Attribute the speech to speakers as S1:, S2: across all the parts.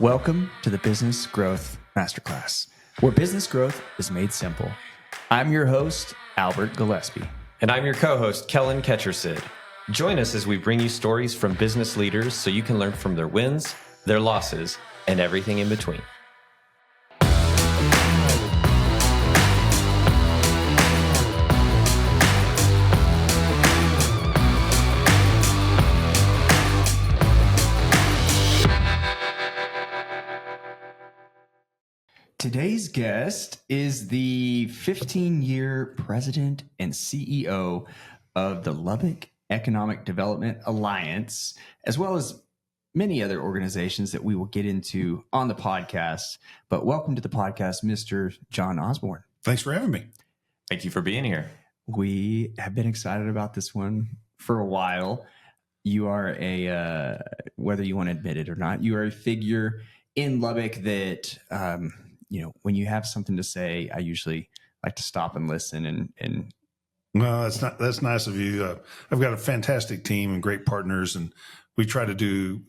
S1: Welcome to the Business Growth Masterclass, where business growth is made simple. I'm your host, Albert Gillespie.
S2: And I'm your co-host, Kellen Ketchersid. Join us as we bring you stories from business leaders so you can learn from their wins, their losses, and everything in between.
S1: Today's guest is the 15-year president and CEO of the Lubbock Economic Development Alliance, as well as many other organizations that we will get into on the podcast. But welcome to the podcast, Mr. John Osborne.
S3: Thanks for having me.
S2: Thank you for being here.
S1: We have been excited about this one for a while. You are whether you want to admit it or not, you are a figure in Lubbock that, when you have something to say, I usually like to stop and listen. And
S3: Well, that's nice of you. I've got a fantastic team and great partners, and we try to do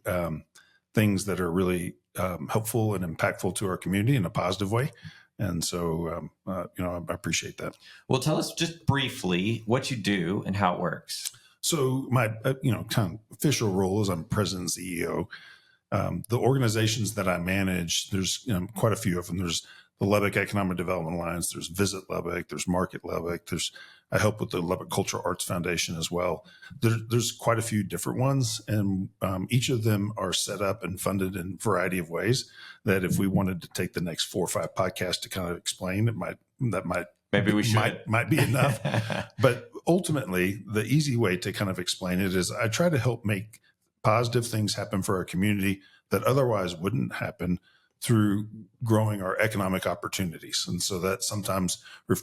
S3: things that are really helpful and impactful to our community in a positive way. And so, I appreciate that.
S2: Well, tell us just briefly what you do and how it works.
S3: So my, kind of official role is I'm president and CEO. The organizations that I manage, there's quite a few of them. There's the Lubbock Economic Development Alliance. There's Visit Lubbock. There's Market Lubbock. I help with the Lubbock Cultural Arts Foundation as well. There's quite a few different ones, and each of them are set up and funded in a variety of ways that if we wanted to take the next 4 or 5 podcasts to kind of explain,
S2: Maybe we should.
S3: Might be enough. But ultimately, the easy way to kind of explain it is I try to help make positive things happen for our community that otherwise wouldn't happen through growing our economic opportunities. And so that sometimes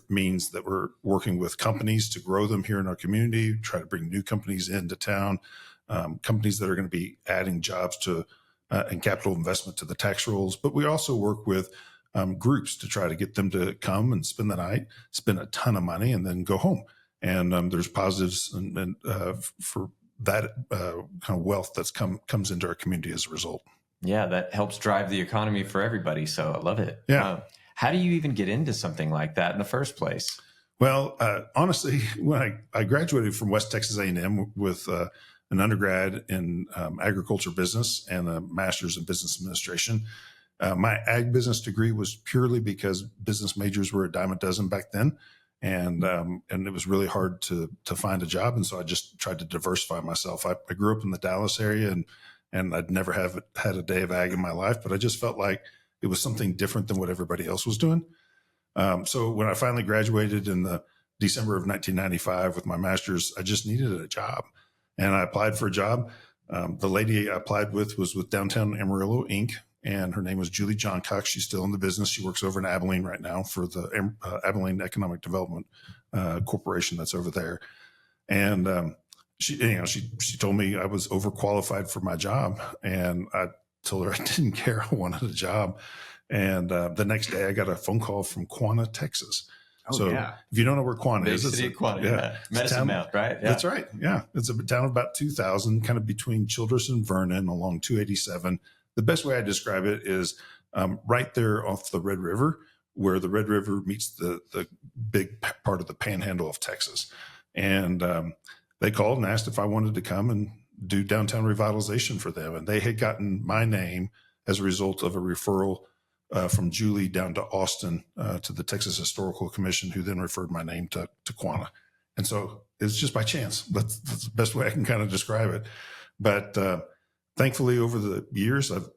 S3: means that we're working with companies to grow them here in our community, try to bring new companies into town, companies that are going to be adding jobs to and capital investment to the tax rolls. But we also work with groups to try to get them to come and spend the night, spend a ton of money, and then go home. And there's positives and for that kind of wealth that's comes into our community as a result.
S2: Yeah, that helps drive the economy for everybody. So I love it.
S3: Yeah.
S2: How do you even get into something like that in the first place?
S3: Well, honestly, when I graduated from West Texas A&M with an undergrad in agriculture business and a master's in business administration, my ag business degree was purely because business majors were a dime a dozen back then. And it was really hard to find a job. And so I just tried to diversify myself. I grew up in the Dallas area and I'd never had a day of ag in my life, but I just felt like it was something different than what everybody else was doing. So when I finally graduated in the December of 1995 with my master's, I just needed a job. And I applied for a job. The lady I applied with was with Downtown Amarillo, Inc., and her name was Julie Johncock. She's still in the business. She works over in Abilene right now for the Abilene Economic Development Corporation that's over there. And she told me I was overqualified for my job, and I told her I didn't care. I wanted a job. And the next day, I got a phone call from Quanah, Texas.
S1: Oh, yeah.
S3: If you don't know where Quanah is,
S2: Big city of Quanah, Medicine Mount, right? Yeah.
S3: That's right. Yeah, it's a town of about 2,000, kind of between Childress and Vernon, along 287. The best way I describe it is right there off the Red River, where the Red River meets the big part of the panhandle of Texas. And they called and asked if I wanted to come and do downtown revitalization for them. And they had gotten my name as a result of a referral from Julie down to Austin to the Texas Historical Commission, who then referred my name to Quanah. And so it's just by chance. That's the best way I can kind of describe it. But thankfully, over the years, I've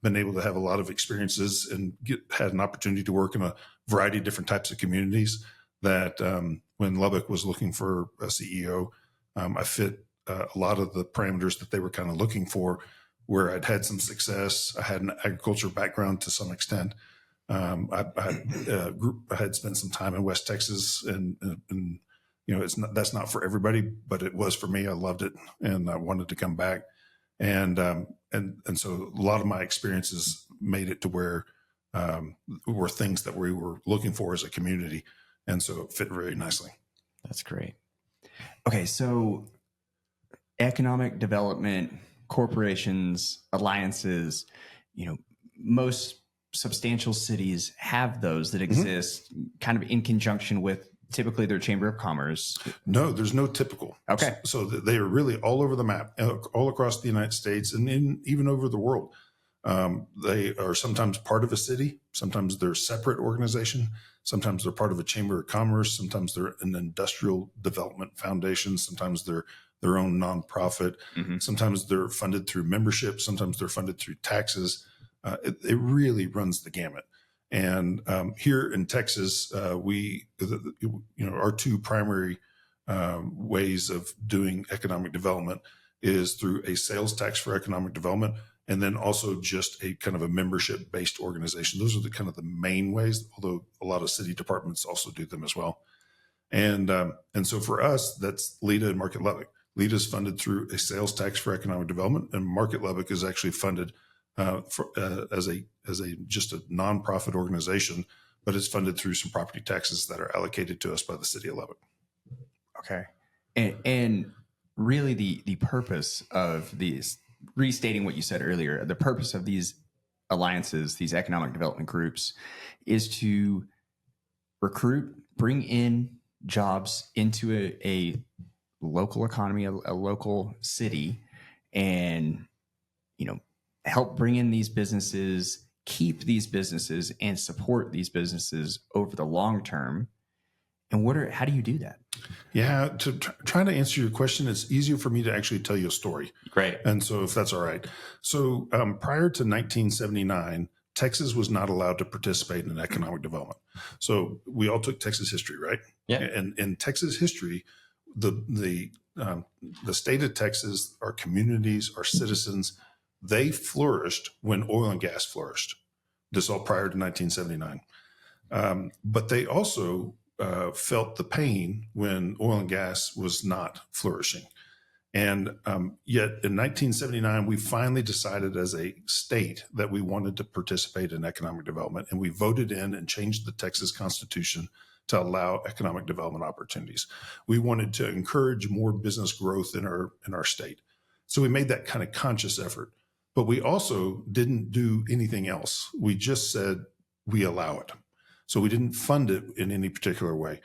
S3: been able to have a lot of experiences and had an opportunity to work in a variety of different types of communities that when Lubbock was looking for a CEO, I fit a lot of the parameters that they were kind of looking for, where I'd had some success. I had an agriculture background to some extent. I had spent some time in West Texas, and that's not for everybody, but it was for me. I loved it, and I wanted to come back. And so a lot of my experiences made it to where were things that we were looking for as a community. And so it fit very nicely.
S2: That's great.
S1: Okay, so economic development, corporations, alliances, most substantial cities have those that exist kind of in conjunction with typically their chamber of commerce.
S3: No, there's no typical.
S1: Okay.
S3: So they are really all over the map, all across the United States and even over the world. They are sometimes part of a city. Sometimes they're a separate organization. Sometimes they're part of a chamber of commerce. Sometimes they're an industrial development foundation. Sometimes they're their own nonprofit. Sometimes they're funded through membership. Sometimes they're funded through taxes. It really runs the gamut. And here in Texas, our two primary ways of doing economic development is through a sales tax for economic development, and then also just a kind of a membership-based organization. Those are the kind of the main ways, although a lot of city departments also do them as well. And so for us, that's LEDA and Market Lubbock. LEDA is funded through a sales tax for economic development, and Market Lubbock is actually funded as a just a nonprofit organization, but it's funded through some property taxes that are allocated to us by the city of Lubbock.
S1: Okay, and really the purpose of these, restating what you said earlier, the purpose of these alliances, these economic development groups, is to recruit, bring in jobs into a local economy, a local city, and help bring in these businesses, keep these businesses, and support these businesses over the long term. And how do you do that?
S3: Yeah, to try to answer your question, it's easier for me to actually tell you a story.
S2: Great.
S3: And so if that's all right. So prior to 1979, Texas was not allowed to participate in economic development. So we all took Texas history, right?
S2: Yeah.
S3: And in Texas history, the state of Texas, our communities, our citizens, they flourished when oil and gas flourished. This all prior to 1979. But they also felt the pain when oil and gas was not flourishing. And yet in 1979, we finally decided as a state that we wanted to participate in economic development. And we voted in and changed the Texas Constitution to allow economic development opportunities. We wanted to encourage more business growth in our state. So we made that kind of conscious effort. But we also didn't do anything else. We just said we allow it. So we didn't fund it in any particular way.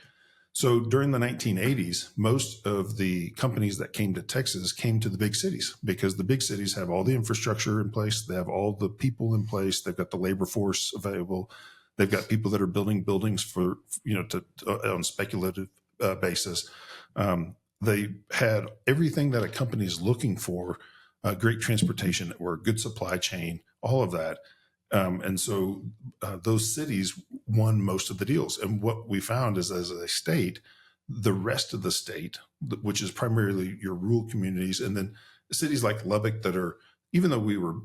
S3: So during the 1980s, most of the companies that came to Texas came to the big cities because the big cities have all the infrastructure in place. They have all the people in place. They've got the labor force available. They've got people that are building buildings for, on speculative basis. They had everything that a company is looking for. Great transportation network, good supply chain, all of that. And so those cities won most of the deals. And what we found is as a state, the rest of the state, which is primarily your rural communities, and then cities like Lubbock that are, even though we were,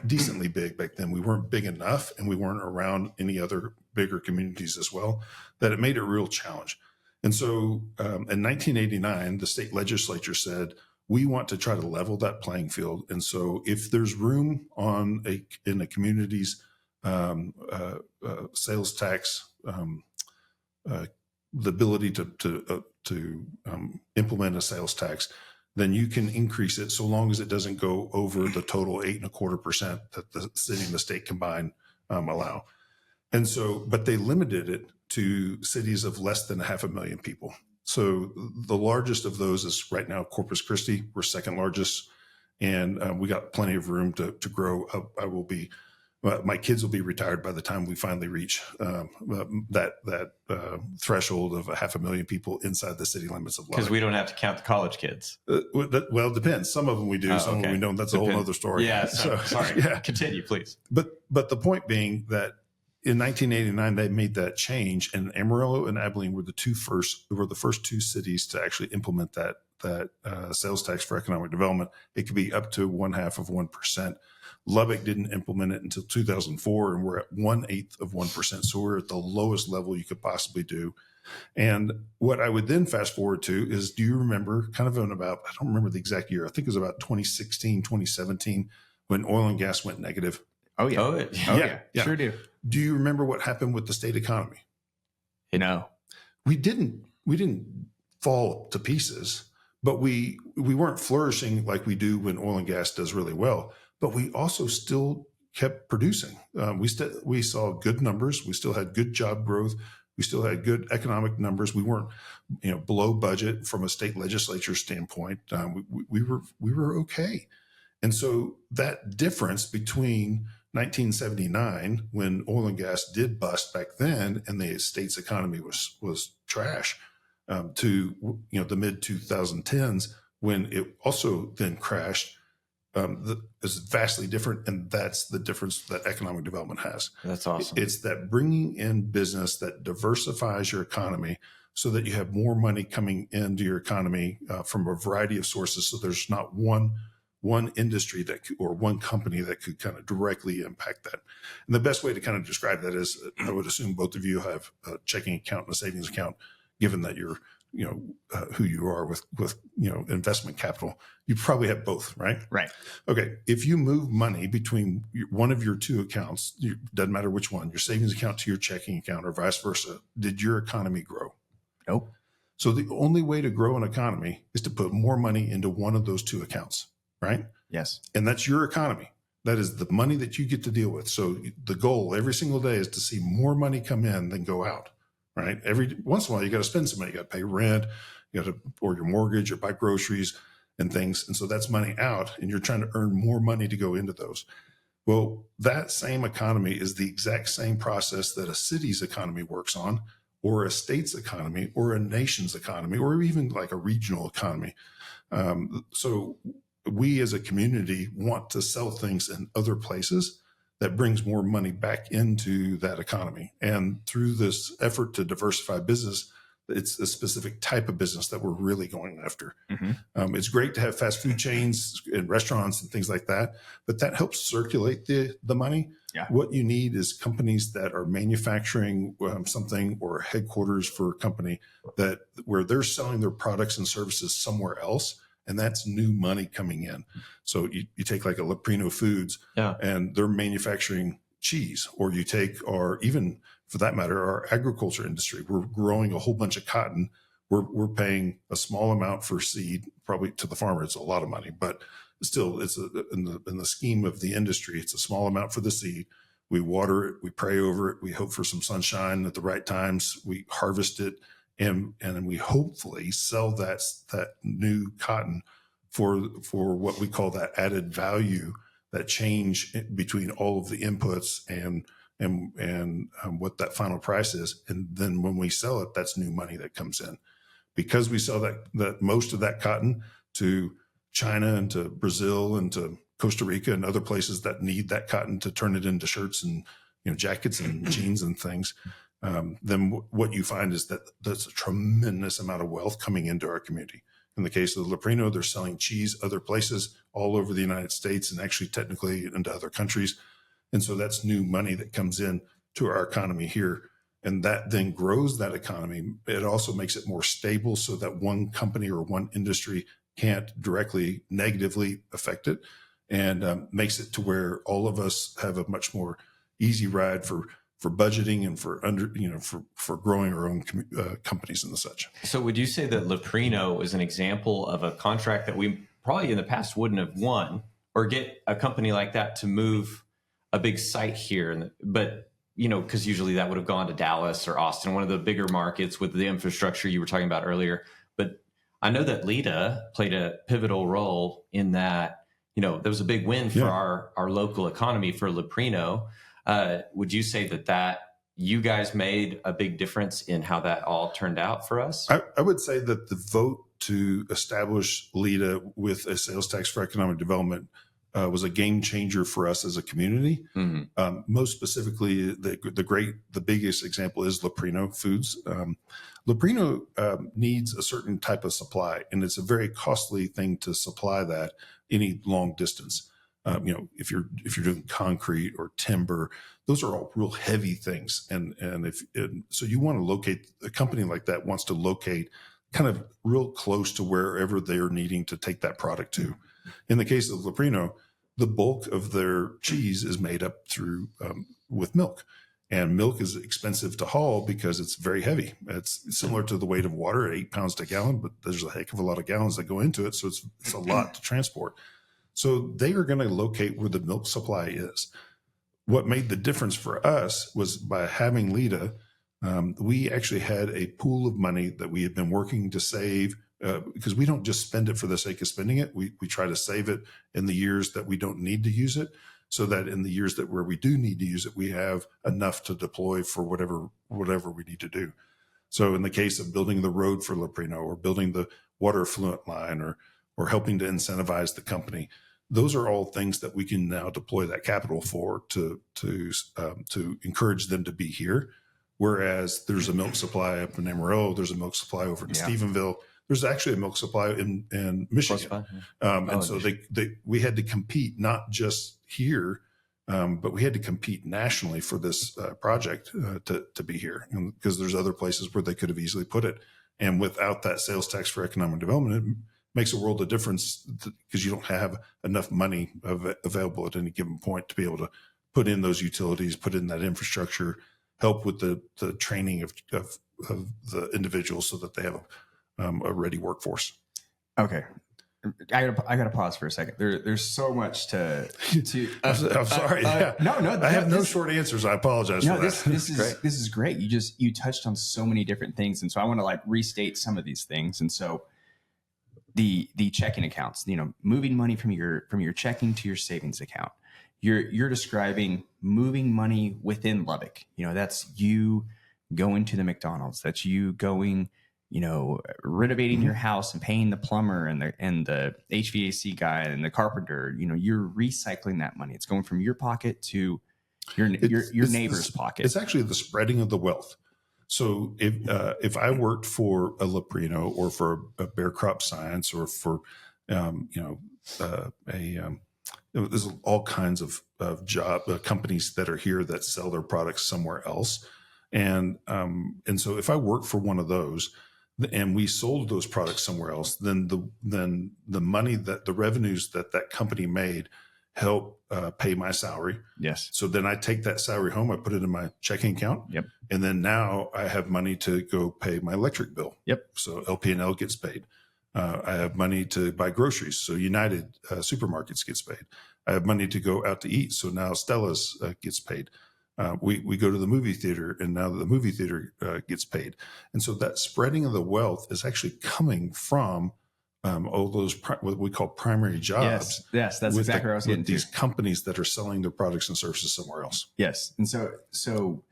S3: decently big back then, we weren't big enough and we weren't around any other bigger communities as well, that it made it a real challenge. And so in 1989, the state legislature said, we want to try to level that playing field. And so if there's room in a community's sales tax, the ability to implement a sales tax, then you can increase it so long as it doesn't go over the total 8.25% that the city and the state combined allow. And so, but they limited it to cities of less than 500,000 people. So the largest of those is right now Corpus Christi. We're second largest, and we got plenty of room to grow. My kids will be retired by the time we finally reach that threshold of 500,000 people inside the city limits of Lubbock.
S2: Because we don't have to count the college kids.
S3: Well, it depends. Some of them we do, some of them we don't. That's a whole other story.
S2: Yeah. Sorry.
S3: Yeah.
S2: Continue, please.
S3: But the point being that in 1989, they made that change, and Amarillo and Abilene were the first two cities to actually implement that sales tax for economic development. It could be up to 0.5%. Lubbock didn't implement it until 2004, and we're at 1/8%. So we're at the lowest level you could possibly do. And what I would then fast forward to is, do you remember I don't remember the exact year. I think it was about 2016, 2017, when oil and gas went negative.
S1: Oh yeah.
S3: Yeah.
S1: Sure do.
S3: Do you remember what happened with the state economy?
S1: No.
S3: We didn't fall to pieces, but we weren't flourishing like we do when oil and gas does really well. But we also still kept producing. We saw good numbers. We still had good job growth. We still had good economic numbers. We weren't, below budget from a state legislature standpoint. We were okay. And so that difference between 1979, when oil and gas did bust back then, and the state's economy was trash, to the mid 2010s, when it also then crashed, is vastly different, and that's the difference that economic development has.
S2: That's awesome.
S3: It's that bringing in business that diversifies your economy so that you have more money coming into your economy from a variety of sources. So there's not one industry or one company that could kind of directly impact that. And the best way to kind of describe that is, I would assume both of you have a checking account and a savings account, given that you're, who you are with investment capital. You probably have both, right?
S1: Right.
S3: Okay. If you move money between one of your two accounts, doesn't matter which one, your savings account to your checking account or vice versa, did your economy grow?
S1: Nope.
S3: So the only way to grow an economy is to put more money into one of those two accounts, right?
S1: Yes.
S3: And that's your economy. That is the money that you get to deal with. So the goal every single day is to see more money come in than go out, right? Every once in a while, you got to spend some money. You got to pay rent, you got to, or your mortgage, or buy groceries and things. And so that's money out, and you're trying to earn more money to go into those. Well, that same economy is the exact same process that a city's economy works on, or a state's economy, or a nation's economy, or even like a regional economy. So we as a community want to sell things in other places that brings more money back into that economy. And through this effort to diversify business, it's a specific type of business that we're really going after.
S1: Mm-hmm.
S3: It's great to have fast food chains and restaurants and things like that, but that helps circulate the money.
S1: Yeah.
S3: What you need is companies that are manufacturing something, or headquarters for a company where they're selling their products and services somewhere else. And that's new money coming in. So you take like a Leprino Foods, and they're manufacturing cheese, or you take, or even for that matter, our agriculture industry. We're growing a whole bunch of cotton. We're paying a small amount for seed, probably to the farmer. It's a lot of money, but still, it's in the scheme of the industry, it's a small amount for the seed. We water it, we pray over it, we hope for some sunshine at the right times. We harvest it, and we hopefully sell that new cotton for what we call that added value, that change between all of the inputs and what that final price is. And then when we sell it, that's new money that comes in, because we sell that most of that cotton to China and to Brazil and to Costa Rica and other places that need that cotton to turn it into shirts and jackets and jeans and things. Then what you find is that there's a tremendous amount of wealth coming into our community. In the case of the Leprino, they're selling cheese other places all over the United States, and actually technically into other countries. And so that's new money that comes in to our economy here. And that then grows that economy. It also makes it more stable, so that one company or one industry can't directly negatively affect it, and makes it to where all of us have a much more easy ride for budgeting and for growing our own companies and the such.
S2: So would you say that Leprino is an example of a contract that we probably in the past wouldn't have won, or get a company like that to move a big site here? But because usually that would have gone to Dallas or Austin, one of the bigger markets with the infrastructure you were talking about earlier. But I know that Lita played a pivotal role in that. There was a big win for our local economy for Leprino. Would you say that you guys made a big difference in how that all turned out for us?
S3: I would say that the vote to establish Lita with a sales tax for economic development was a game changer for us as a community. Mm-hmm. Most specifically, the biggest example is Leprino Foods. Leprino needs a certain type of supply, and it's a very costly thing to supply that any long distance. If you're doing concrete or timber, those are all real heavy things. So you want to locate a company like that wants to locate kind of real close to wherever they're needing to take that product to. In the case of Leprino, the bulk of their cheese is made up through with milk, and milk is expensive to haul because it's very heavy. It's similar to the weight of water, 8 pounds to a gallon, but there's a heck of a lot of gallons that go into it. So it's a lot to transport. So they are going to locate where the milk supply is. what made the difference for us was by having Lita, we actually had a pool of money that we had been working to save, because we don't just spend it for the sake of spending it. We try to save it in the years that we don't need to use it, so that in the years that where we do need to use it, we have enough to deploy for whatever we need to do. So in the case of building the road for Loprino, or building the water effluent line, or helping to incentivize the company, those are all things that we can now deploy that capital for to encourage them to be here. Whereas there's a milk supply up in Amarillo, there's a milk supply over in Stephenville. There's actually a milk supply in Michigan, and so we had to compete not just here, but we had to compete nationally for this project to be here, because there's other places where they could have easily put it. And without that sales tax for economic development, it makes a world of difference, because you don't have enough money available at any given point to be able to put in those utilities, put in that infrastructure, help with the training of the individuals so that they have a ready workforce.
S1: Okay. I gotta pause for a second. There's so much to.
S3: I'm sorry.
S1: No.
S3: I have no short answers. I apologize for that.
S1: This is great. You touched on so many different things, and so I want to restate some of these things. And so the checking accounts, moving money from your checking to your savings account. You're describing moving money within Lubbock. That's you going to the McDonald's. That's you going, renovating your house and paying the plumber and the HVAC guy and the carpenter. You're recycling that money. It's going from your pocket to your neighbor's pocket.
S3: It's actually the spreading of the wealth. So if I worked for a Loprino, or for a Bear Crop Science, or for there's all kinds of job companies that are here that sell their products somewhere else, and so if I worked for one of those, and we sold those products somewhere else, then the money, that the revenues that company made help pay my salary.
S1: Yes.
S3: So then I take that salary home, I put it in my checking account.
S1: Yep.
S3: And then now I have money to go pay my electric bill.
S1: Yep.
S3: So LP&L gets paid. I have money to buy groceries. So United Supermarkets gets paid. I have money to go out to eat. So now Stella's gets paid. We go to the movie theater, and now the movie theater gets paid. And so that spreading of the wealth is actually coming from all those what we call primary jobs.
S1: Yes, that's exactly what I was getting to.
S3: These companies that are selling their products and services somewhere else.
S1: Yes, and so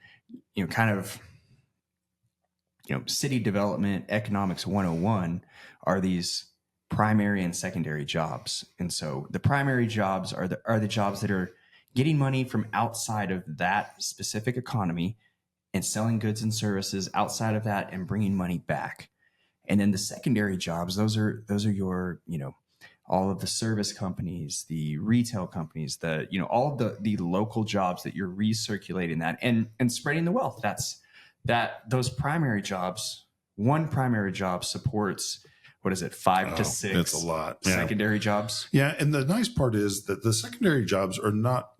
S1: city development economics 101 are these primary and secondary jobs. And so the primary jobs are the jobs that are getting money from outside of that specific economy and selling goods and services outside of that and bringing money back. And then the secondary jobs, those are your, all of the service companies, the retail companies, all of the local jobs that you're recirculating that and spreading the wealth. Those primary jobs, one primary job supports, 5 to 6
S3: that's a lot. Yeah.
S1: Secondary jobs.
S3: Yeah. And the nice part is that the secondary jobs are not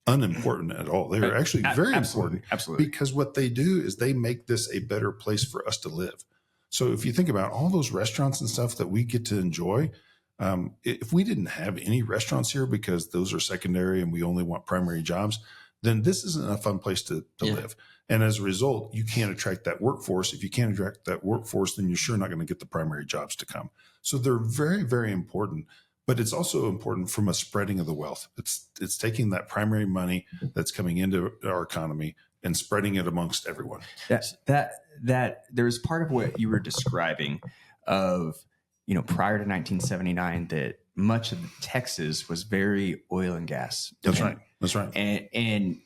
S3: unimportant at all. They're actually very important.
S1: Absolutely.
S3: Because what they do is they make this a better place for us to live. So if you think about all those restaurants and stuff that we get to enjoy, if we didn't have any restaurants here because those are secondary and we only want primary jobs, then this isn't a fun place to live. And as a result, you can't attract that workforce. If you can't attract that workforce, then you're sure not going to get the primary jobs to come. So they're very, very important. But it's also important from a spreading of the wealth. It's taking that primary money that's coming into our economy and spreading it amongst everyone.
S1: That there's part of what you were describing of, prior to 1979, that much of Texas was very oil and gas.
S3: That's right.
S1: And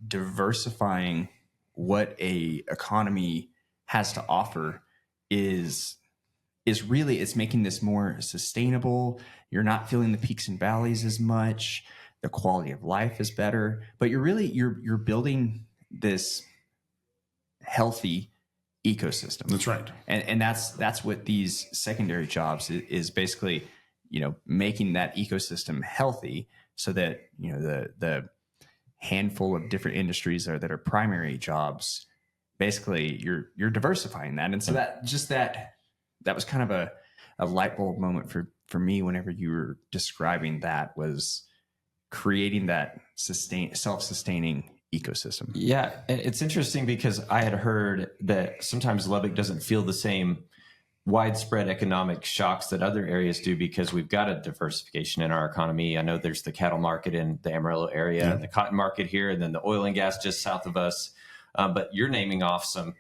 S1: diversifying what a economy has to offer is really, it's making this more sustainable. You're not feeling the peaks and valleys as much. The quality of life is better, but you're building this healthy ecosystem.
S3: That's right.
S1: And that's what these secondary jobs is basically, making that ecosystem healthy so that, the handful of different industries that are primary jobs, basically you're diversifying that. And so that was kind of a light bulb moment for me whenever you were describing that, was creating that self-sustaining ecosystem.
S2: Yeah, and it's interesting because I had heard that sometimes Lubbock doesn't feel the same widespread economic shocks that other areas do because we've got a diversification in our economy. I know there's the cattle market in the Amarillo area, and the cotton market here, and then the oil and gas just south of us. But you're naming off some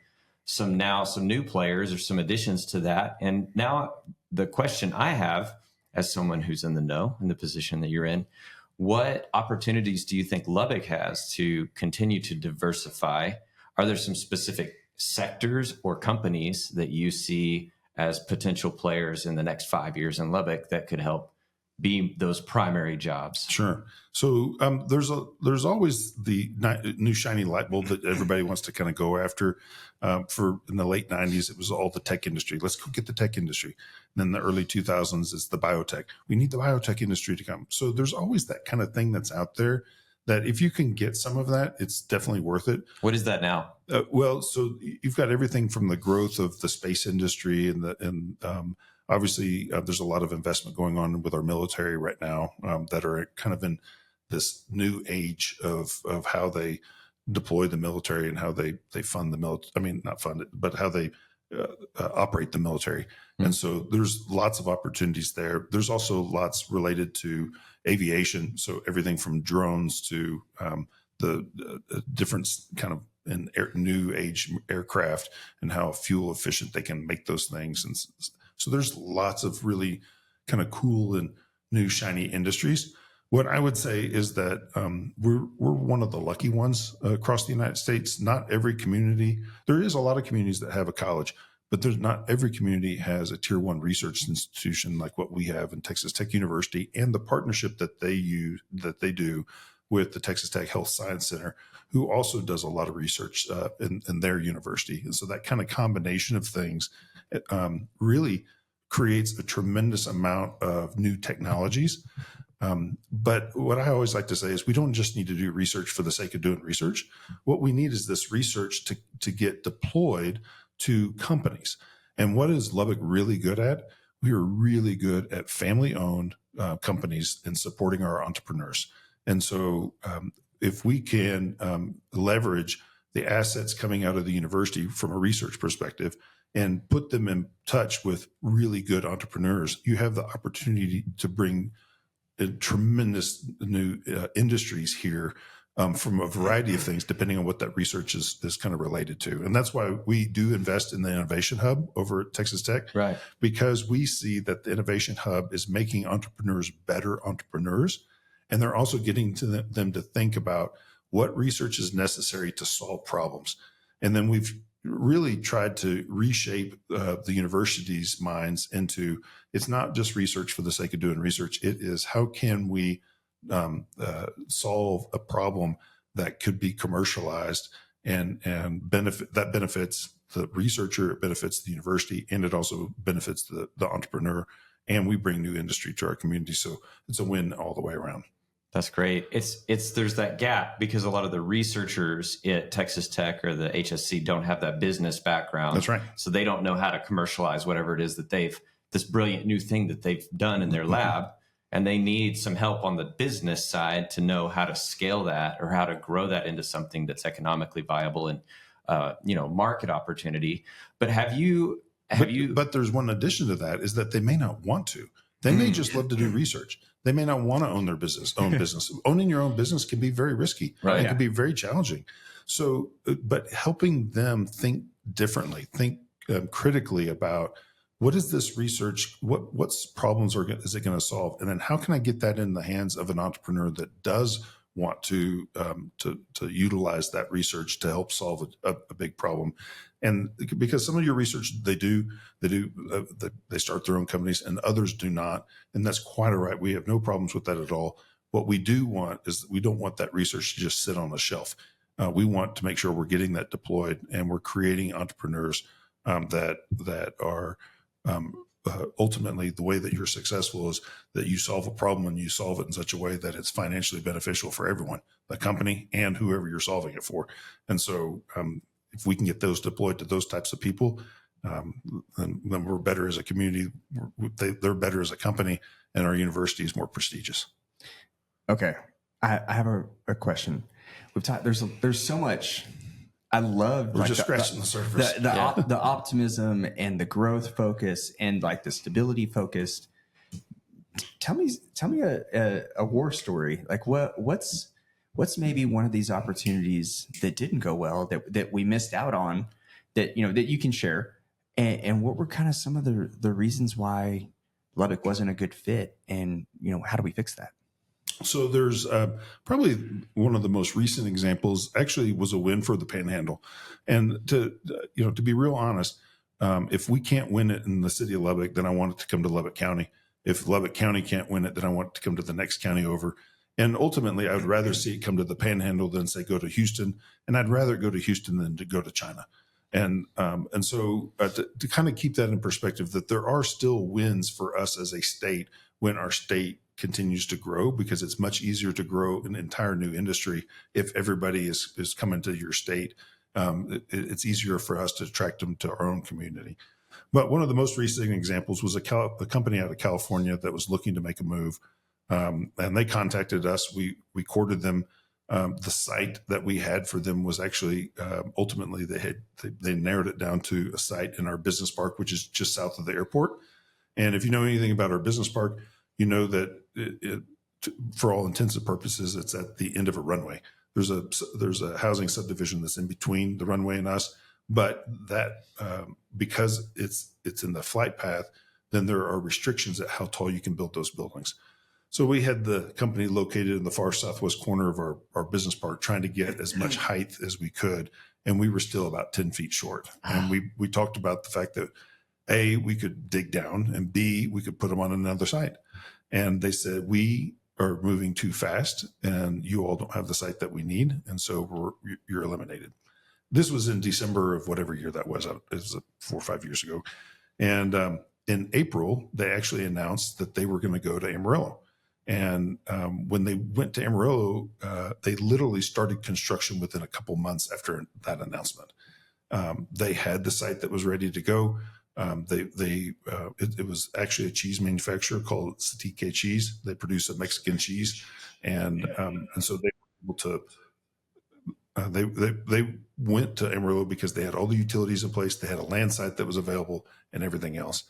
S2: new players or some additions to that. And now the question I have, as someone who's in the know, in the position that you're in, what opportunities do you think Lubbock has to continue to diversify? Are there some specific sectors or companies that you see as potential players in the next 5 years in Lubbock that could help be those primary jobs?
S3: Sure. So there's always the new shiny light bulb that everybody wants to kind of go after. For in the late 90s, it was all the tech industry. Let's go get the tech industry. And then the early 2000s, it's the biotech. We need the biotech industry to come. So there's always that kind of thing that's out there that if you can get some of that, it's definitely worth it.
S2: What is that now?
S3: Well, so you've got everything from the growth of the space industry and obviously, there's a lot of investment going on with our military right now that are kind of in this new age of how they deploy the military and how they fund the military. I mean, not fund it, but how they operate the military. Mm-hmm. And so there's lots of opportunities there. There's also lots related to aviation. So everything from drones to the different kind of new age aircraft and how fuel efficient they can make those things. And so there's lots of really kind of cool and new shiny industries. What I would say is that we're one of the lucky ones across the United States. Not every community, there is a lot of communities that have a college, but there's not every community has a tier 1 research institution like what we have in Texas Tech University, and the partnership that they do with the Texas Tech Health Science Center, who also does a lot of research in their university. And so that kind of combination of things really creates a tremendous amount of new technologies. But what I always like to say is we don't just need to do research for the sake of doing research. What we need is this research to get deployed to companies. And what is Lubbock really good at? We are really good at family-owned companies and supporting our entrepreneurs. And so if we can leverage the assets coming out of the university from a research perspective and put them in touch with really good entrepreneurs, you have the opportunity to bring tremendous new industries here from a variety of things, depending on what that research is kind of related to. And that's why we do invest in the Innovation Hub over at Texas Tech,
S2: right?
S3: Because we see that the Innovation Hub is making entrepreneurs better entrepreneurs. And they're also getting to them to think about what research is necessary to solve problems. And then we've really tried to reshape the university's minds into, it's not just research for the sake of doing research. It is, how can we solve a problem that could be commercialized and benefits the researcher, it benefits the university, and it also benefits the entrepreneur. And we bring new industry to our community. So it's a win all the way around.
S2: That's great. There's that gap because a lot of the researchers at Texas Tech or the HSC don't have that business background.
S3: That's right.
S2: So they don't know how to commercialize whatever it is that this brilliant new thing that they've done in their lab. And they need some help on the business side to know how to scale that or how to grow that into something that's economically viable and, market opportunity. But but there's one addition to that is that they may not want to. They may just love to do research. They may not want to own their business. Owning your own business can be very risky. Right.
S3: It can be very challenging. So, but helping them think differently, think critically about what is this research? What's problems is it going to solve? And then how can I get that in the hands of an entrepreneur that does want to utilize that research to help solve a big problem? And because some of your research they start their own companies and others do not, and that's quite all right. We have no problems with that at all. What we do want is we don't want that research to just sit on a shelf. We want to make sure we're getting that deployed and we're creating entrepreneurs that are ultimately, the way that you're successful is that you solve a problem and you solve it in such a way that it's financially beneficial for everyone, the company and whoever you're solving it for. And so if we can get those deployed to those types of people, then we're better as a community. They're better as a company, and our university is more prestigious.
S1: Okay. I have a question. We've talked. There's so much. I love
S3: We're just scratching the surface.
S1: The optimism and the growth focus and like the stability focused. Tell me a war story. Like what's maybe one of these opportunities that didn't go well that we missed out on that that you can share, and what were kind of some of the reasons why Lubbock wasn't a good fit, and how do we fix that?
S3: So there's probably one of the most recent examples actually was a win for the Panhandle. And to be real honest, if we can't win it in the city of Lubbock, then I want it to come to Lubbock County. If Lubbock County can't win it, then I want it to come to the next county over. And ultimately, I would rather see it come to the Panhandle than say go to Houston. And I'd rather go to Houston than to go to China. And so to kind of keep that in perspective, that there are still wins for us as a state when our state continues to grow, because it's much easier to grow an entire new industry if everybody is coming to your state. It's easier for us to attract them to our own community. But one of the most recent examples was a company out of California that was looking to make a move, and they contacted us. We courted them. The site that we had for them was actually ultimately they narrowed it down to a site in our business park, which is just south of the airport. And if you know anything about our business park, you know that for all intents and purposes, it's at the end of a runway. There's a housing subdivision that's in between the runway and us, but that because it's in the flight path, then there are restrictions at how tall you can build those buildings. So we had the company located in the far southwest corner of our business park, trying to get as much height as we could, and we were still about 10 feet short. And we talked about the fact that A, we could dig down, and B, we could put them on another site. And they said, we are moving too fast and you all don't have the site that we need. And so you're eliminated. This was in December of whatever year that was. It was 4 or 5 years ago. And in April, they actually announced that they were going to go to Amarillo. And when they went to Amarillo, they literally started construction within a couple months after that announcement. They had the site that was ready to go. It was actually a cheese manufacturer called Satique Cheese. They produce a Mexican cheese, and so they were able to. They went to Amarillo because they had all the utilities in place. They had a land site that was available and everything else.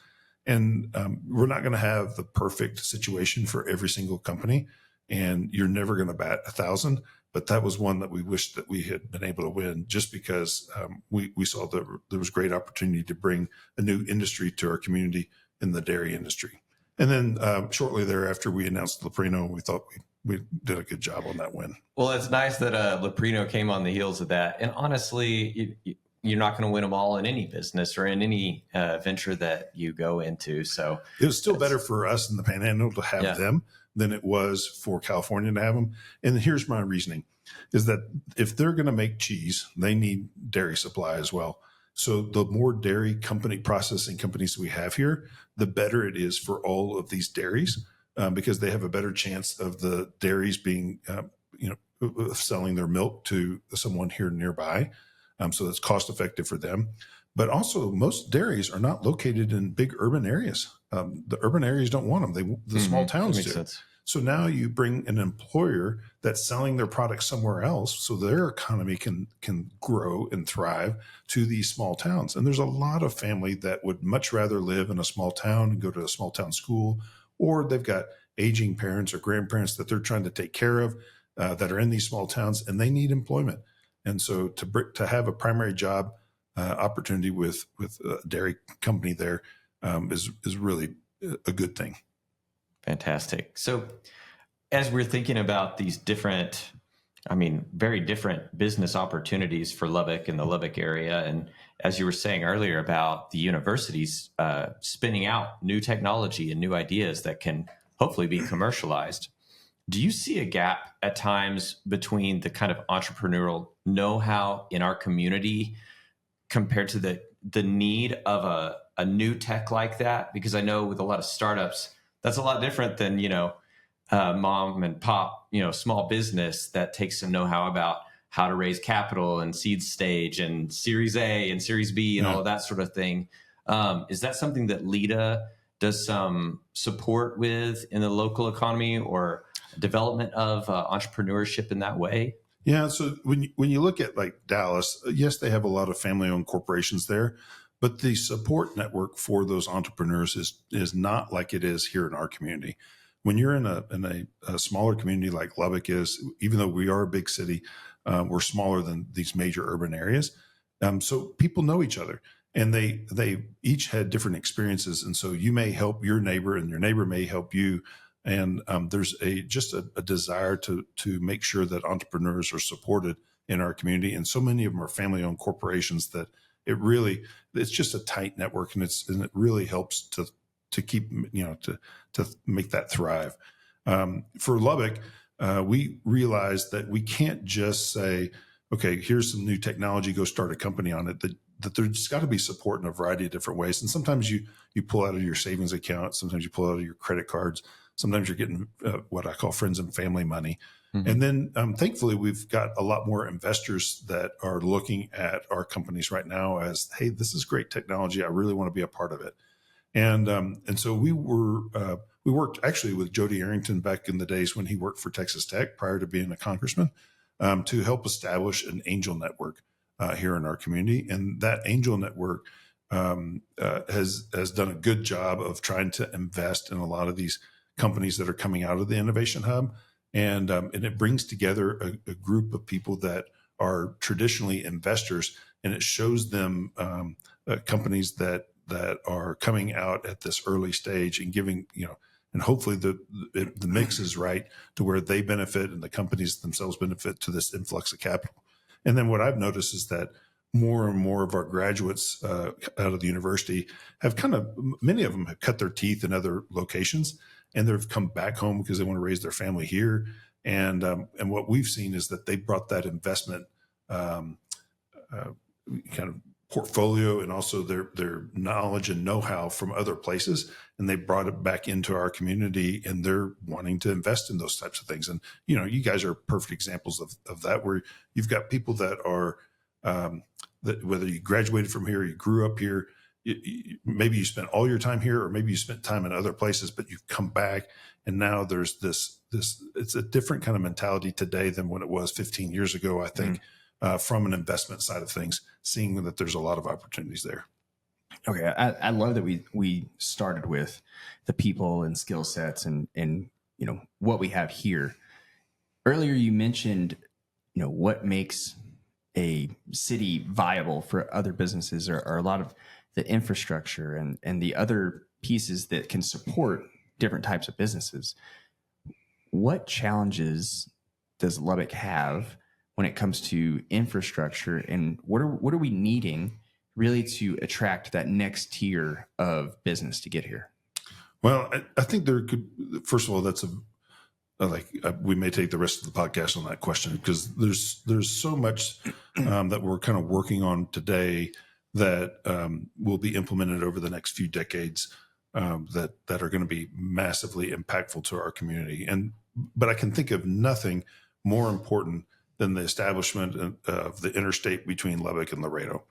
S3: And we're not going to have the perfect situation for every single company, and you're never going to bat 1,000. But that was one that we wished that we had been able to win, just because we saw that there was great opportunity to bring a new industry to our community in the dairy industry. And then shortly thereafter, we announced Leprino, and we thought we did a good job on that win.
S2: Well, it's nice that Leprino came on the heels of that. And honestly, you're not going to win them all in any business or in any venture that you go into. So
S3: it was still better for us in the Panhandle to have them than it was for California to have them. And here's my reasoning, is that if they're going to make cheese, they need dairy supply as well. So the more dairy processing companies we have here, the better it is for all of these dairies, because they have a better chance of the dairies being, selling their milk to someone here nearby. So that's cost effective for them. But also, most dairies are not located in big urban areas. The urban areas don't want them. The small towns do.
S2: Sense.
S3: So now you bring an employer that's selling their product somewhere else, so their economy can grow and thrive to these small towns. And there's a lot of family that would much rather live in a small town and go to a small town school, or they've got aging parents or grandparents that they're trying to take care of that are in these small towns, and they need employment. And so to have a primary job opportunity with a dairy company there is really a good thing.
S2: Fantastic. So as we're thinking about these different, very different business opportunities for Lubbock and the Lubbock area, and as you were saying earlier about the universities spinning out new technology and new ideas that can hopefully be commercialized, do you see a gap at times between the kind of entrepreneurial know-how in our community compared to the need of a new tech like that? Because I know with a lot of startups, that's a lot different than, mom and pop, small business that takes some know-how about how to raise capital and seed stage and Series A and Series B and all of that sort of thing. Is that something that LEDA does some support with in the local economy, or development of entrepreneurship in that way?
S3: Yeah. So when you look at like Dallas, yes, they have a lot of family-owned corporations there, but the support network for those entrepreneurs is not like it is here in our community. When you're in a smaller community like Lubbock is, even though we are a big city, we're smaller than these major urban areas. So people know each other, and they each had different experiences, and so you may help your neighbor, and your neighbor may help you. And there's just a desire to make sure that entrepreneurs are supported in our community, and so many of them are family-owned corporations that it's just a tight network, and it really helps to keep to make that thrive. For Lubbock, we realized that we can't just say, okay, here's some new technology, go start a company on it. That there's got to be support in a variety of different ways, and sometimes you pull out of your savings account, sometimes you pull out of your credit cards. Sometimes you're getting what I call friends and family money. Mm-hmm. And then thankfully, we've got a lot more investors that are looking at our companies right now as, hey, this is great technology. I really want to be a part of it. And so we worked actually with Jody Arrington back in the days when he worked for Texas Tech prior to being a congressman to help establish an angel network here in our community. And that angel network has done a good job of trying to invest in a lot of these companies that are coming out of the Innovation Hub. And it brings together a group of people that are traditionally investors, and it shows them companies that are coming out at this early stage and giving, and hopefully the mix is right to where they benefit and the companies themselves benefit to this influx of capital. And then what I've noticed is that more and more of our graduates out of the university many of them have cut their teeth in other locations, and they've come back home because they want to raise their family here. And what we've seen is that they brought that investment kind of portfolio and also their knowledge and know-how from other places, and they brought it back into our community, and they're wanting to invest in those types of things. And you guys are perfect examples of that, where you've got people that are that whether you graduated from here or you grew up here, maybe you spent all your time here, or maybe you spent time in other places, but you've come back, and now there's this it's a different kind of mentality today than when it was 15 years ago, I think. From an investment side of things, seeing that there's a lot of opportunities there.
S1: Okay, I love that we started with the people and skill sets and what we have here. Earlier, you mentioned what makes a city viable for other businesses, or a lot of the infrastructure and the other pieces that can support different types of businesses. What challenges does Lubbock have when it comes to infrastructure, and what are we needing really to attract that next tier of business to get here?
S3: Well, I think there could, first of all, that's we may take the rest of the podcast on that question, because there's so much that we're kind of working on today that will be implemented over the next few decades that are going to be massively impactful to our community. But I can think of nothing more important than the establishment of the interstate between Lubbock and Laredo.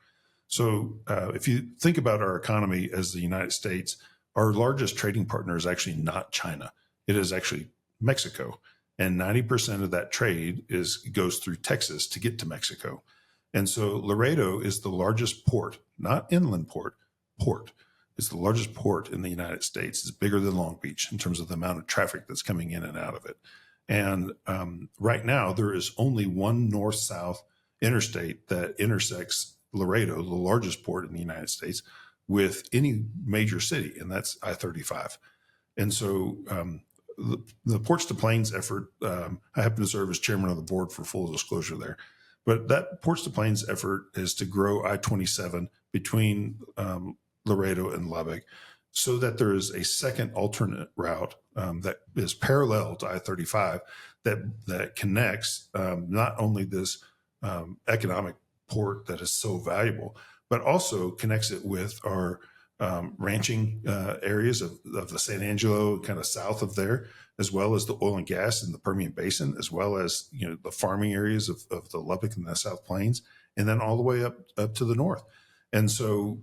S3: So if you think about our economy as the United States, our largest trading partner is actually not China. It is actually Mexico. And 90% of that trade goes through Texas to get to Mexico. And so Laredo is the largest port, not inland port. It's the largest port in the United States. It's bigger than Long Beach in terms of the amount of traffic that's coming in and out of it. And right now, there is only one north-south interstate that intersects Laredo, the largest port in the United States, with any major city, and that's I-35. And so the Ports to Plains effort, I happen to serve as chairman of the board for full disclosure there, but that Ports to Plains effort is to grow I-27 between Laredo and Lubbock, so that there is a second alternate route that is parallel to I-35 that connects not only this economic port that is so valuable, but also connects it with our ranching areas of the San Angelo, kind of south of there, as well as the oil and gas in the Permian Basin, as well as the farming areas of the Lubbock and the South Plains, and then all the way up to the north. And so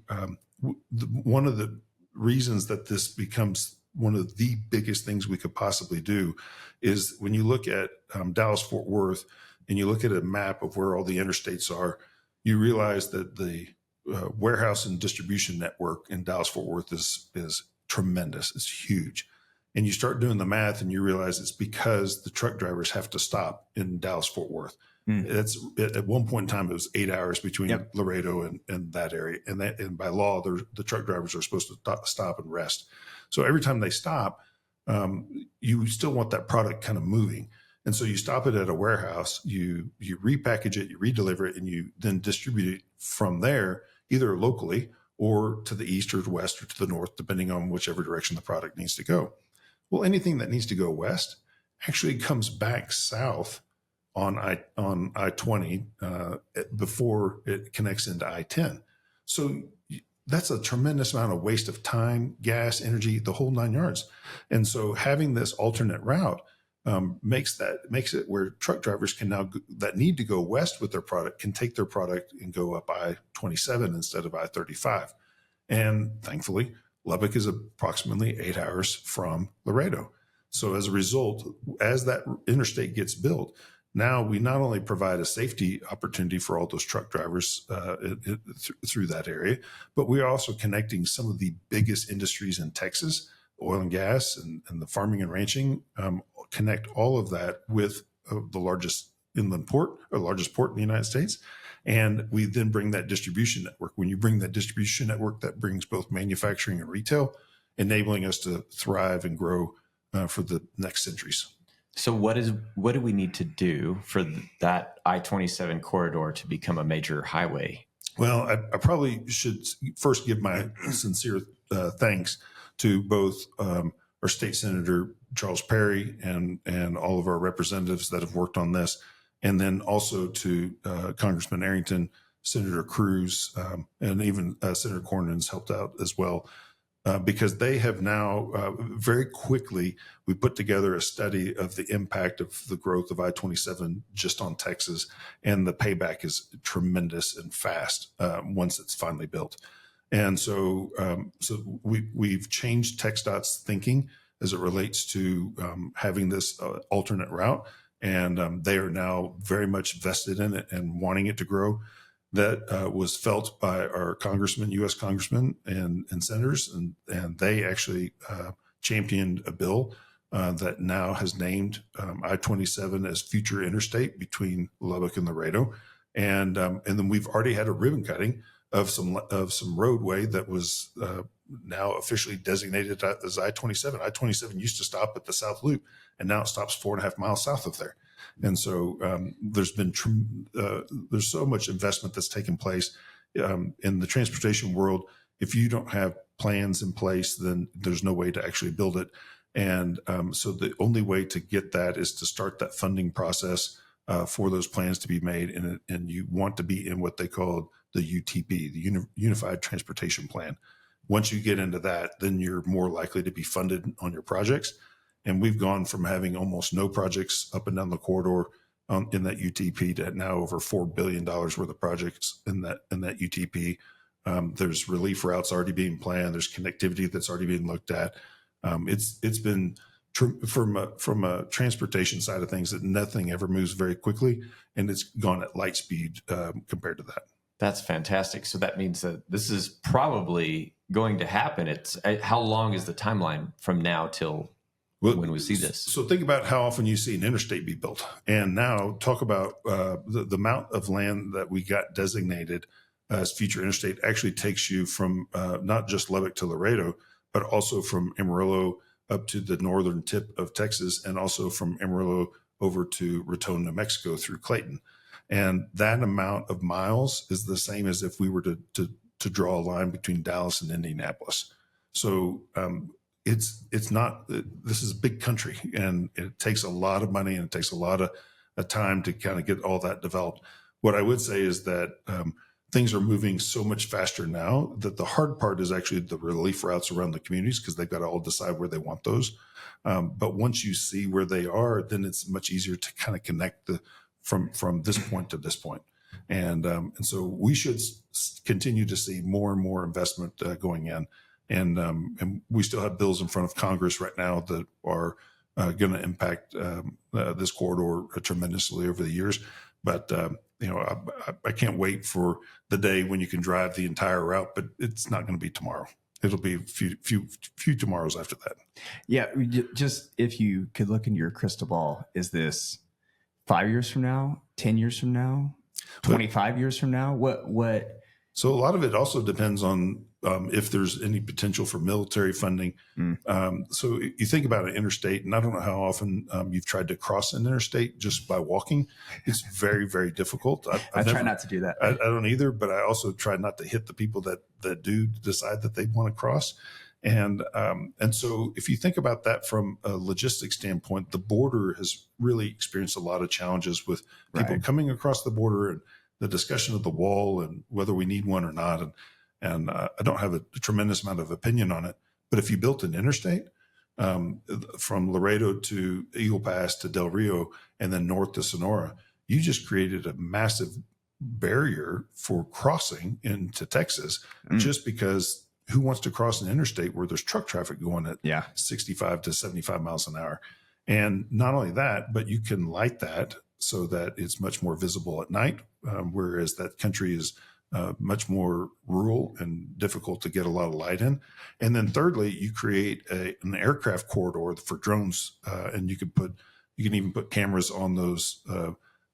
S3: one of the reasons that this becomes one of the biggest things we could possibly do is when you look at Dallas Fort Worth and you look at a map of where all the interstates are, you realize that the warehouse and distribution network in Dallas Fort Worth is tremendous. It's huge. And you start doing the math and you realize it's because the truck drivers have to stop in Dallas Fort Worth. That's at one point in time, it was 8 hours between Laredo and that area. And by law, the truck drivers are supposed to stop and rest. So every time they stop, you still want that product kind of moving. And so you stop it at a warehouse, you repackage it, you redeliver it, and you then distribute it from there, either locally or to the east or the west or to the north, depending on whichever direction the product needs to go. Well, anything that needs to go west actually comes back south on I-20 before it connects into I-10. So that's a tremendous amount of waste of time, gas, energy, the whole 9 yards. And so having this alternate route makes it where truck drivers can now that need to go west with their product can take their product and go up I-27 instead of I-35. And thankfully, Lubbock is approximately 8 hours from Laredo. So as a result, as that interstate gets built, now we not only provide a safety opportunity for all those truck drivers through that area, but we're also connecting some of the biggest industries in Texas, oil and gas and the farming and ranching, connect all of that with the largest inland port or largest port in the United States. And we then bring that distribution network. When you bring that distribution network, that brings both manufacturing and retail, enabling us to thrive and grow for the next centuries.
S2: So what do we need to do for that I-27 corridor to become a major highway?
S3: Well, I probably should first give my sincere thanks to both our state senator, Charles Perry, and all of our representatives that have worked on this, and then also to Congressman Arrington, Senator Cruz, and even Senator Cornyn's helped out as well. Because they have now very quickly, we put together a study of the impact of the growth of I-27 just on Texas, and the payback is tremendous and fast once it's finally built. And so, we've changed TxDOT's thinking as it relates to having this alternate route, and they are now very much vested in it and wanting it to grow. That was felt by our congressmen, U.S. congressmen and senators, and they actually championed a bill that now has named I-27 as future interstate between Lubbock and Laredo, and then we've already had a ribbon cutting of some roadway that was now officially designated as I-27. I-27 used to stop at the South Loop, and now it stops 4.5 miles south of there. And so there's so much investment that's taken place in the transportation world. If you don't have plans in place, then there's no way to actually build it. And so the only way to get that is to start that funding process for those plans to be made. And you want to be in what they call the UTP, the Unified Transportation Plan. Once you get into that, then you're more likely to be funded on your projects. And we've gone from having almost no projects up and down the corridor in that UTP to now over $4 billion worth of projects in that UTP. There's relief routes already being planned. There's connectivity that's already being looked at. It's been from a transportation side of things that nothing ever moves very quickly, and it's gone at light speed compared to that.
S2: That's fantastic. So that means that this is probably going to happen. How long is the timeline from now till when we see this?
S3: So think about how often you see an interstate be built. And now talk about the amount of land that we got designated as future interstate actually takes you from not just Lubbock to Laredo, but also from Amarillo up to the northern tip of Texas, and also from Amarillo over to Raton, New Mexico through Clayton. And that amount of miles is the same as if we were to draw a line between Dallas and Indianapolis. So it's not, this is a big country, and it takes a lot of money and it takes a lot of time to kind of get all that developed. What I would say is that things are moving so much faster now that the hard part is actually the relief routes around the communities, because they've got to all decide where they want those. But once you see where they are, then it's much easier to kind of connect from this point to this point. And so we should continue to see more and more investment going in. And we still have bills in front of Congress right now that are going to impact this corridor tremendously over the years. But I can't wait for the day when you can drive the entire route, but it's not going to be tomorrow. It'll be a few tomorrows after that.
S1: Yeah, just if you could look into your crystal ball, is this 5 years from now, 10 years from now, 25 years from now? What?
S3: So a lot of it also depends on if there's any potential for military funding. So you think about an interstate, and I don't know how often you've tried to cross an interstate just by walking. It's very, very difficult.
S1: I try not to do that.
S3: I don't either, but I also try not to hit the people that do decide that they want to cross. And so if you think about that from a logistics standpoint, the border has really experienced a lot of challenges with people coming across the border and the discussion of the wall and whether we need one or not. And I don't have a tremendous amount of opinion on it. But if you built an interstate from Laredo to Eagle Pass to Del Rio and then north to Sonora, you just created a massive barrier for crossing into Texas just because who wants to cross an interstate where there's truck traffic going at 65 to 75 miles an hour? And not only that, but you can light that so that it's much more visible at night, whereas that country is much more rural and difficult to get a lot of light in. And then thirdly, you create an aircraft corridor for drones, and you can even put cameras on those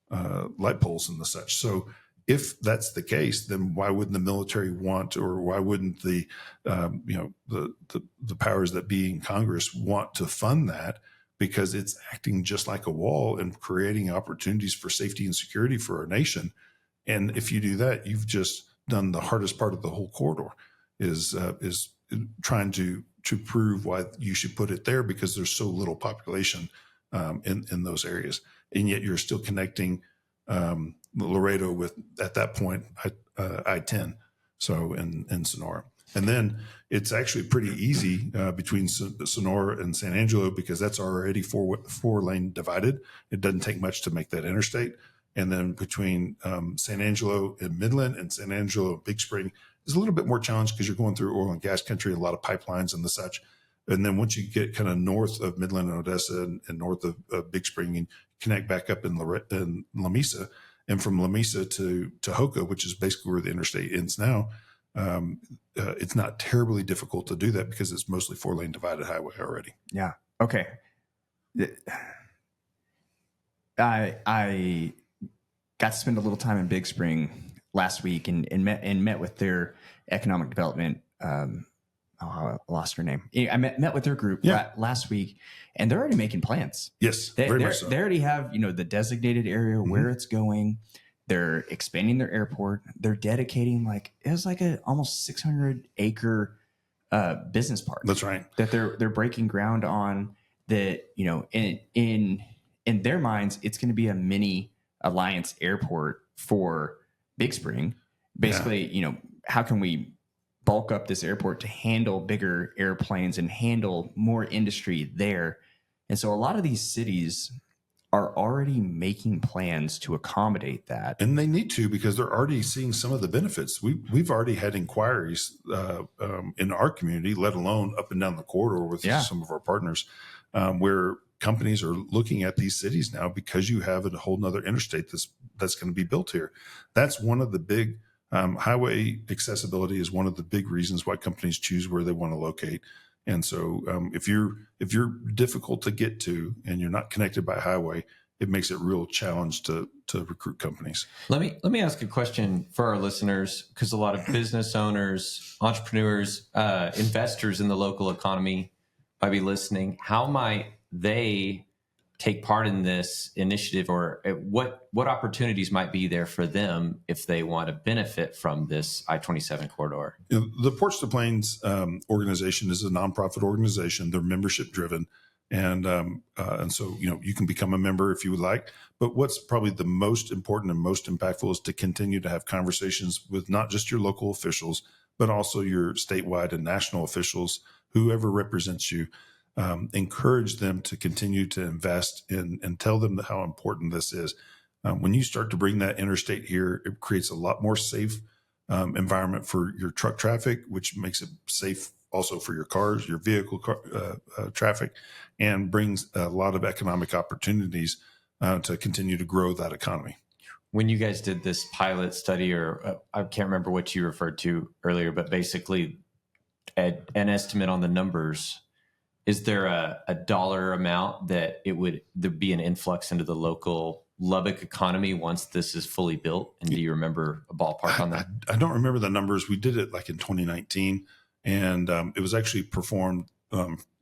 S3: light poles and the such. So if that's the case, then why wouldn't the military want, or why wouldn't the powers that be in Congress want to fund that? Because it's acting just like a wall and creating opportunities for safety and security for our nation. And if you do that, you've just done the hardest part of the whole corridor, is trying to prove why you should put it there, because there's so little population in those areas, and yet you're still connecting Laredo with, at that point, I-10, so in Sonora. And then it's actually pretty easy between Sonora and San Angelo, because that's already four lane divided. It doesn't take much to make that interstate. And then between San Angelo and Midland and San Angelo and Big Spring is a little bit more challenged because you're going through oil and gas country, a lot of pipelines and the such. And then once you get kind of north of Midland and Odessa and north of Big Spring, and connect back up in La Mesa, and from La Mesa to Hoka, which is basically where the interstate ends now, it's not terribly difficult to do that because it's mostly 4-lane divided highway already.
S1: Yeah. Okay. I got to spend a little time in Big Spring last week and met with their economic development. I lost her name. I met with their group last week, and they're already making plans.
S3: Yes, very much so.
S1: They already have, the designated area where it's going. They're expanding their airport. They're dedicating it was like a almost 600 acre business park.
S3: That's right.
S1: That they're breaking ground on. That in their minds, it's going to be a mini Alliance airport for Big Spring. Basically, how can we bulk up this airport to handle bigger airplanes and handle more industry there? And so a lot of these cities are already making plans to accommodate that.
S3: And they need to, because they're already seeing some of the benefits. We've already had inquiries in our community, let alone up and down the corridor with some of our partners, where companies are looking at these cities now because you have a whole nother interstate that's going to be built here. That's one of the big highway accessibility is one of the big reasons why companies choose where they want to locate. And so if you're difficult to get to and you're not connected by highway, it makes it a real challenge to recruit companies.
S2: Let me ask a question for our listeners, because a lot of business owners, entrepreneurs, investors in the local economy might be listening. How might they take part in this initiative, or what opportunities might be there for them if they want to benefit from this I-27 corridor?
S3: The Ports to Plains organization is a nonprofit organization. They're membership driven. And so, you can become a member if you would like. But what's probably the most important and most impactful is to continue to have conversations with not just your local officials, but also your statewide and national officials, whoever represents you. Encourage them to continue to invest in and tell them how important this is. When you start to bring that interstate here, it creates a lot more safe environment for your truck traffic, which makes it safe also for your cars, your vehicle traffic, and brings a lot of economic opportunities to continue to grow that economy.
S2: When you guys did this pilot study, or I can't remember what you referred to earlier, but basically an estimate on the numbers, is there a dollar amount that there'd be an influx into the local Lubbock economy once this is fully built? And do you remember a ballpark on that?
S3: I don't remember the numbers. We did it like in 2019, and it was actually performed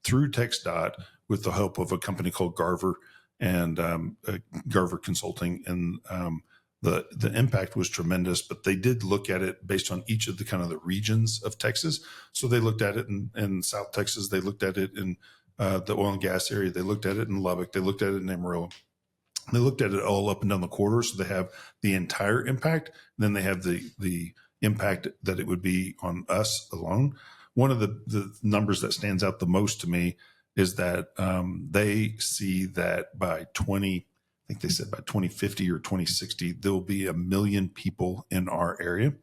S3: through TxDOT with the help of a company called Garver and Garver Consulting. And the impact was tremendous, but they did look at it based on each of the kind of the regions of Texas. So they looked at it in South Texas. They looked at it in the oil and gas area. They looked at it in Lubbock. They looked at it in Amarillo. They looked at it all up and down the corridor. So they have the entire impact. And then they have the impact that it would be on us alone. One of the numbers that stands out the most to me is that they see that by 2050 or 2060, there'll be 1 million people in our area.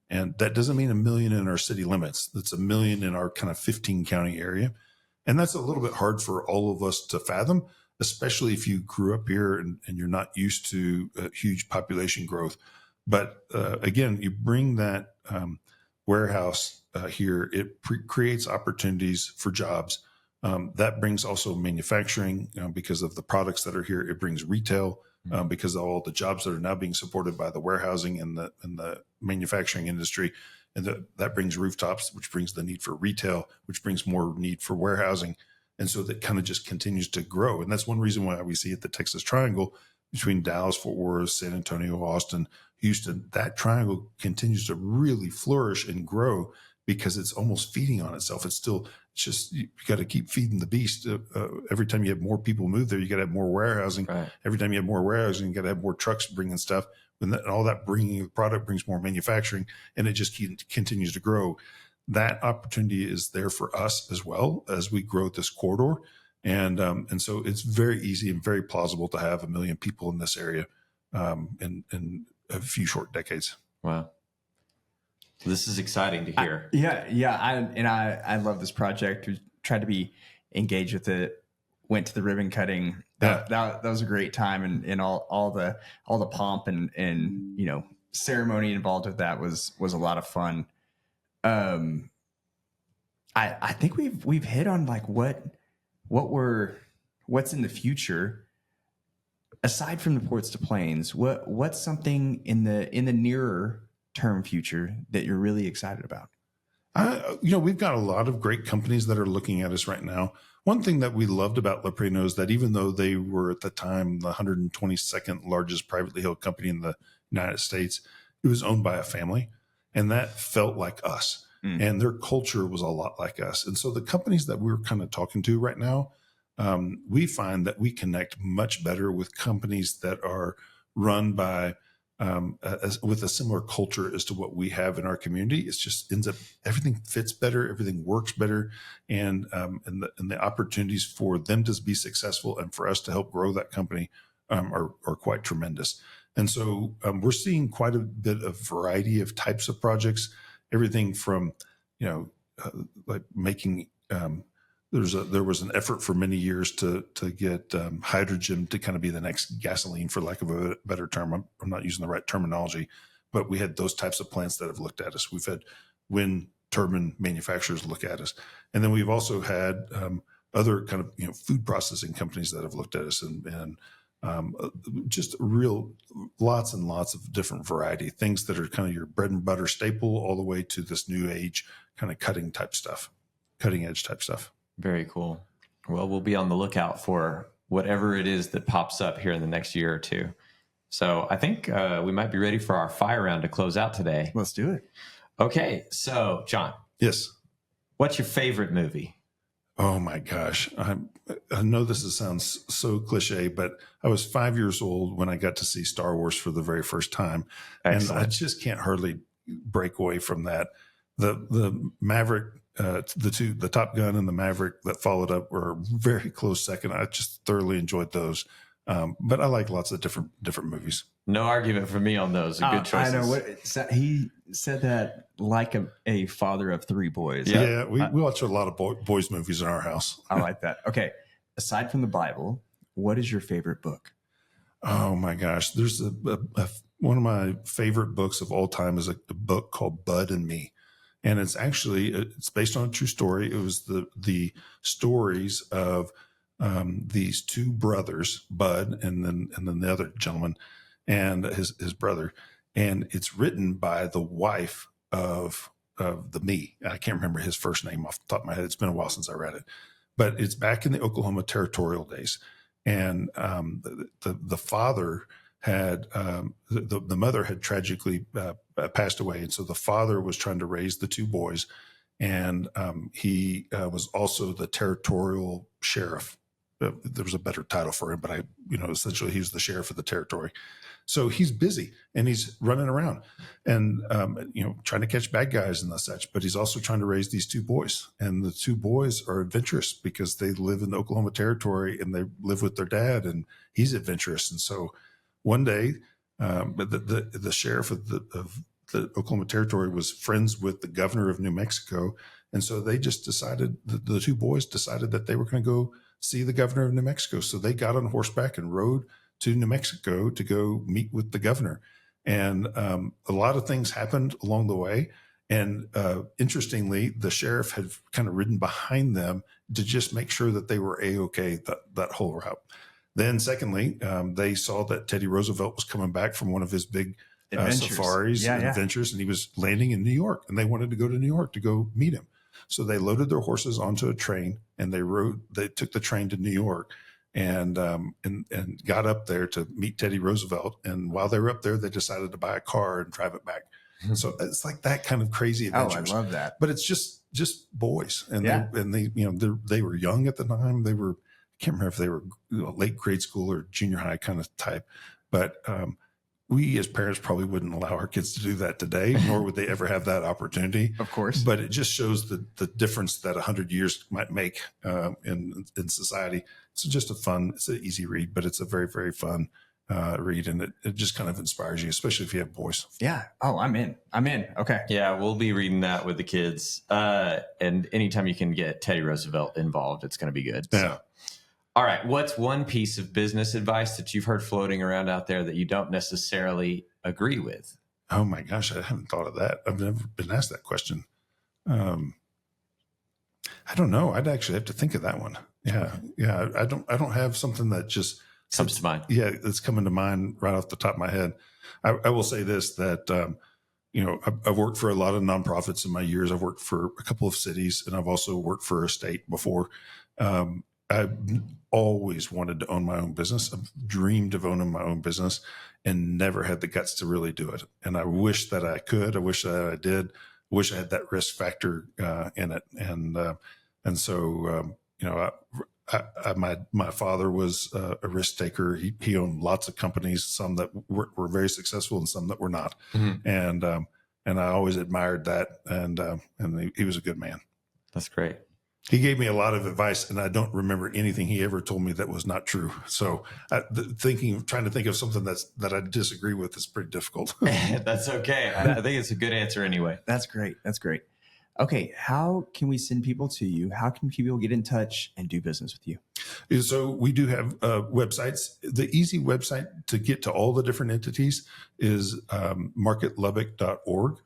S3: And that doesn't mean 1 million in our city limits. That's 1 million in our kind of 15 county area. And that's a little bit hard for all of us to fathom, especially if you grew up here and you're not used to huge population growth. But again, you bring that warehouse here, it creates opportunities for jobs. That brings also manufacturing because of the products that are here. It brings retail because of all the jobs that are now being supported by the warehousing and the manufacturing industry. And that brings rooftops, which brings the need for retail, which brings more need for warehousing. And so that kind of just continues to grow. And that's one reason why we see at the Texas Triangle between Dallas, Fort Worth, San Antonio, Austin, Houston, that triangle continues to really flourish and grow because it's almost feeding on itself. It's just, you got to keep feeding the beast. Every time you have more people move there, you got to have more warehousing. Right. Every time you have more warehousing, you got to have more trucks bringing stuff. And all that bringing the product brings more manufacturing, and it just continues to grow. That opportunity is there for us as well as we grow this corridor. And so it's very easy and very plausible to have 1 million people in this area in a few short decades.
S2: Wow. This is exciting to hear.
S1: I love this project. We tried to be engaged with it. Went to the ribbon cutting. That was a great time, and all the pomp and ceremony involved with that was a lot of fun. I think we've hit on like what's in the future aside from the ports to plains. What's something in the nearer term future that you're really excited about?
S3: We've got a lot of great companies that are looking at us right now. One thing that we loved about Leprino is that even though they were at the time the 122nd largest privately held company in the United States, it was owned by a family, and that felt like us. And their culture was a lot like us. And so the companies that we're kind of talking to right now, we find that we connect much better with companies that are run by with a similar culture as to what we have in our community. It's just ends up everything fits better, everything works better, and the opportunities for them to be successful and for us to help grow that company are quite tremendous. And so we're seeing quite a bit of variety of types of projects. Everything from like making there was an effort for many years to get hydrogen to kind of be the next gasoline, for lack of a better term. I'm not using the right terminology, but we had those types of plants that have looked at us. We've had wind turbine manufacturers look at us, and then we've also had other kind of food processing companies that have looked at us, and just real lots and lots of different variety things that are kind of your bread and butter staple, all the way to this new age kind of cutting edge type stuff.
S2: Very cool. Well, we'll be on the lookout for whatever it is that pops up here in the next year or two. So I think we might be ready for our fire round to close out today.
S1: Let's do it.
S2: Okay. So, John.
S3: Yes.
S2: What's your favorite movie?
S3: Oh my gosh. I know this sounds so cliche, but I was 5 years old when I got to see Star Wars for the very first time. Excellent. And I just can't hardly break away from that. The Maverick, the Top Gun and the Maverick that followed up were a very close second. I just thoroughly enjoyed those. But I like lots of different movies.
S2: No argument for me on those. Good choices.
S1: I know he said that like a father of three boys.
S3: Yeah, we watch a lot of boys movies in our house.
S1: I like that. Okay, aside from the Bible, what is your favorite book?
S3: Oh my gosh, there's one of my favorite books of all time is a book called Bud and Me, and it's based on a true story. It was the stories of these two brothers, Bud and then the other gentleman and his brother, and it's written by the wife of the Me. I can't remember his first name off the top of my head. It's been a while since I read it, but it's back in the Oklahoma territorial days. And the father had the mother had tragically passed away, and so the father was trying to raise the two boys, and he was also the territorial sheriff. There was a better title for him, but essentially he was the sheriff of the territory. So he's busy and he's running around and trying to catch bad guys and such. But he's also trying to raise these two boys, and the two boys are adventurous because they live in the Oklahoma territory and they live with their dad, and he's adventurous. And so one day, the sheriff of the Oklahoma territory was friends with the governor of New Mexico, and so they just decided the two boys decided that they were going to go see the governor of New Mexico. So they got on horseback and rode to New Mexico to go meet with the governor. And a lot of things happened along the way. And interestingly, the sheriff had kind of ridden behind them to just make sure that they were A-okay that whole route. Then secondly, they saw that Teddy Roosevelt was coming back from one of his big safaris and adventures, and he was landing in New York, and they wanted to go to New York to go meet him. So they loaded their horses onto a train, and they took the train to New York and got up there to meet Teddy Roosevelt. And while they were up there, they decided to buy a car and drive it back. So it's like that kind of crazy adventures.
S1: Oh, I love that.
S3: But it's just boys, and they were young at the time. I can't remember if they were late grade school or junior high kind of type, but we as parents probably wouldn't allow our kids to do that today, nor would they ever have that opportunity.
S1: Of course.
S3: But it just shows the difference that 100 years might make in society. It's just it's an easy read, but it's a very, very fun read. And it just kind of inspires you, especially if you have boys.
S1: Yeah. Oh, I'm in. Okay.
S2: Yeah, we'll be reading that with the kids. And anytime you can get Teddy Roosevelt involved, it's going to be good.
S3: Yeah.
S2: So. All right. What's one piece of business advice that you've heard floating around out there that you don't necessarily agree with?
S3: Oh my gosh, I haven't thought of that. I've never been asked that question. I don't know. I'd actually have to think of that one. Yeah. I don't have something that just
S2: comes to mind.
S3: Yeah, that's coming to mind right off the top of my head. I will say this, that I've worked for a lot of nonprofits in my years. I've worked for a couple of cities, and I've also worked for a state before. I've always wanted to own my own business. I've dreamed of owning my own business and never had the guts to really do it. And I wish that I could. I wish that I did. I wish I had that risk factor in it. And so my father was a risk taker. He owned lots of companies, some that were very successful and some that were not. Mm-hmm. And I always admired that. And he was a good man.
S2: That's great.
S3: He gave me a lot of advice, and I don't remember anything he ever told me that was not true. So trying to think of something that I disagree with is pretty difficult.
S2: That's okay. I think it's a good answer anyway.
S1: That's great. Okay. How can we send people to you? How can people get in touch and do business with you?
S3: So we do have websites. The easy website to get to all the different entities is marketlubbock.org.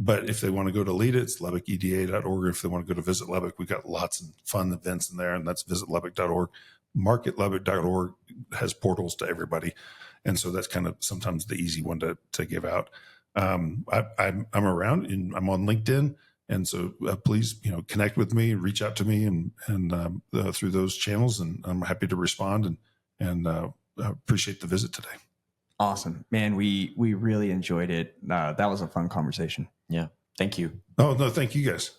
S3: But if they want to go to Leda, it's lubbockeda.org. If they want to go to Visit Lubbock, we've got lots of fun events in there, and that's visitlubbock.org. Marketlubbock.org has portals to everybody. And so that's kind of sometimes the easy one to give out. I'm around, and I'm on LinkedIn. And so please, connect with me, reach out to me and through those channels. And I'm happy to respond and appreciate the visit today.
S1: Awesome, man. We really enjoyed it. That was a fun conversation.
S2: Yeah. Thank you.
S3: Oh, no, thank you guys.